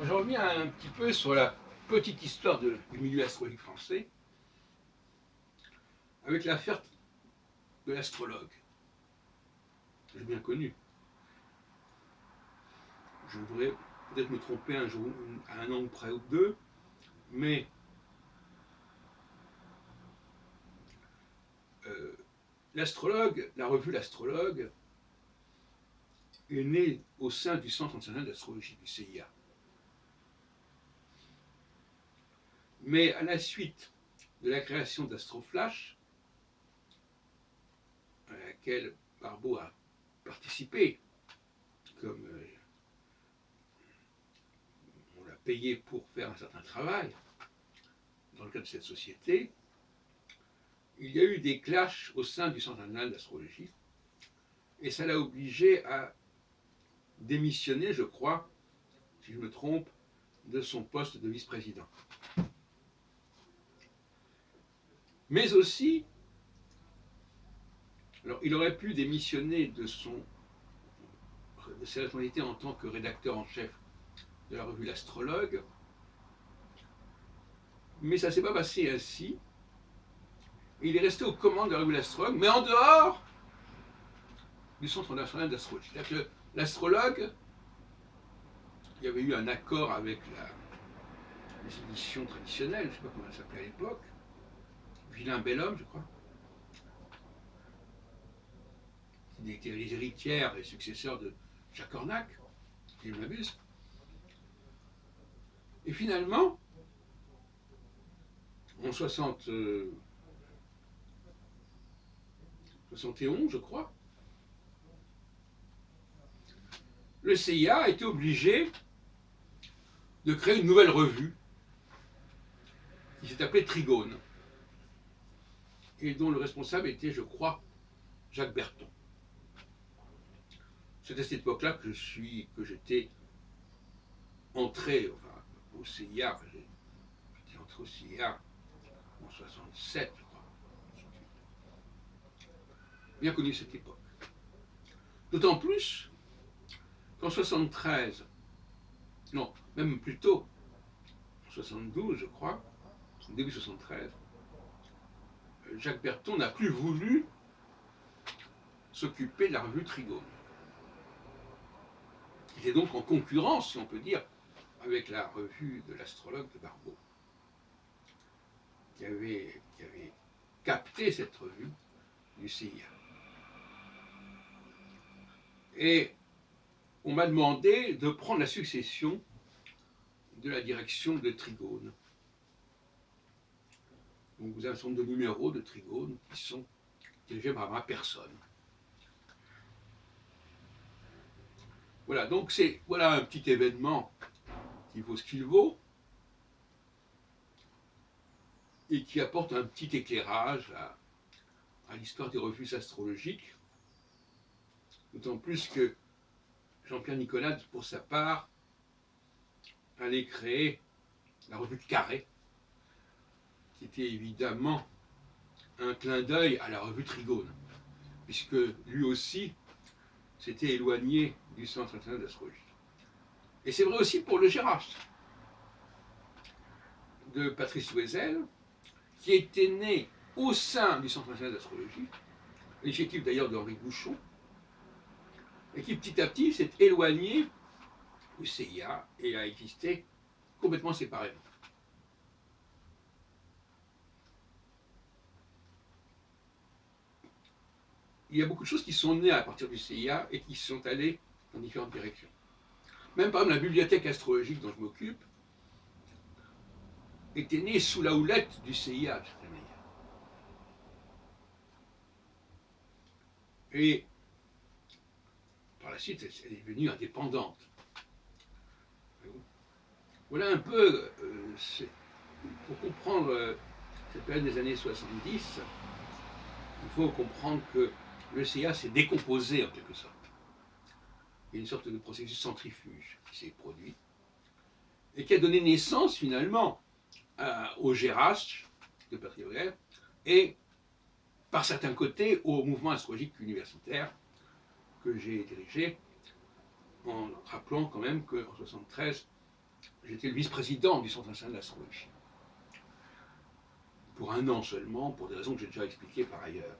Je reviens un petit peu sur la petite histoire du milieu astrologique français, avec l'affaire de l'astrologue. J'ai bien connu. Je voudrais peut-être me tromper un jour, à un an près ou deux, mais euh, l'astrologue, la revue L'Astrologue, est née au sein du Centre national d'astrologie, du CIA. Mais à la suite de la création d'Astroflash, à laquelle Barbeau a participé, comme on l'a payé pour faire un certain travail dans le cadre de cette société, il y a eu des clashs au sein du Centre national d'astrologie et ça l'a obligé à démissionner, je crois, si je me trompe, de son poste de vice-président. Mais aussi, alors il aurait pu démissionner de ses responsabilités en tant que rédacteur en chef de la revue L'Astrologue, mais ça ne s'est pas passé ainsi. Il est resté aux commandes de la revue L'Astrologue, mais en dehors du Centre national d'astrologie. C'est-à-dire que l'astrologue, il y avait eu un accord avec les éditions traditionnelles, je ne sais pas comment elles s'appelaient à l'époque, Vilain Bel-Homme, je crois, qui étaient les héritières et successeurs de Jacques Ornac, si je ne m'abuse. Et finalement, en 71, je crois, le CIA a été obligé de créer une nouvelle revue qui s'est appelée Trigone, et dont le responsable était, je crois, Jacques Berton. C'est à cette époque-là que j'étais entré au CIA. J'étais entré au CIA en 67, je crois. Bien connu cette époque. D'autant plus qu'en 73, non, même plus tôt, en 72, je crois, début 73, Jacques Berton n'a plus voulu s'occuper de la revue Trigone. Il était donc en concurrence, si on peut dire, avec la revue de l'astrologue de Barbeau, qui avait capté cette revue du CIA. Et on m'a demandé de prendre la succession de la direction de Trigone. Donc vous avez un certain nombre de numéros de Trigone qui sont dirigés par ma personne. Voilà, donc voilà un petit événement qui vaut ce qu'il vaut et qui apporte un petit éclairage à l'histoire des revues astrologiques. D'autant plus que Jean-Pierre Nicolas, pour sa part, allait créer la revue Carré, qui était évidemment un clin d'œil à la revue Trigone, puisque lui aussi s'était éloigné du Centre national d'astrologie. Et c'est vrai aussi pour le Gérard de Patrice Loisel, qui était né au sein du Centre national d'astrologie, l'initiative d'ailleurs d'Henri Bouchon, et qui petit à petit s'est éloigné du CIA et a existé complètement séparément. Il y a beaucoup de choses qui sont nées à partir du CIA et qui sont allées dans différentes directions. Même par exemple la bibliothèque astrologique dont je m'occupe était née sous la houlette du CIA de cette manière. Et par la suite, elle est devenue indépendante. Voilà un peu, pour comprendre cette période des années 70, il faut comprendre que le CIA s'est décomposé en quelque sorte. Il y a une sorte de processus centrifuge qui s'est produit et qui a donné naissance finalement au GRH de Patrick Bruel et par certains côtés au mouvement astrologique universitaire que j'ai dirigé, en rappelant quand même qu'en 73, j'étais le vice-président du Centre national d'astrologie. Pour un an seulement, pour des raisons que j'ai déjà expliquées par ailleurs.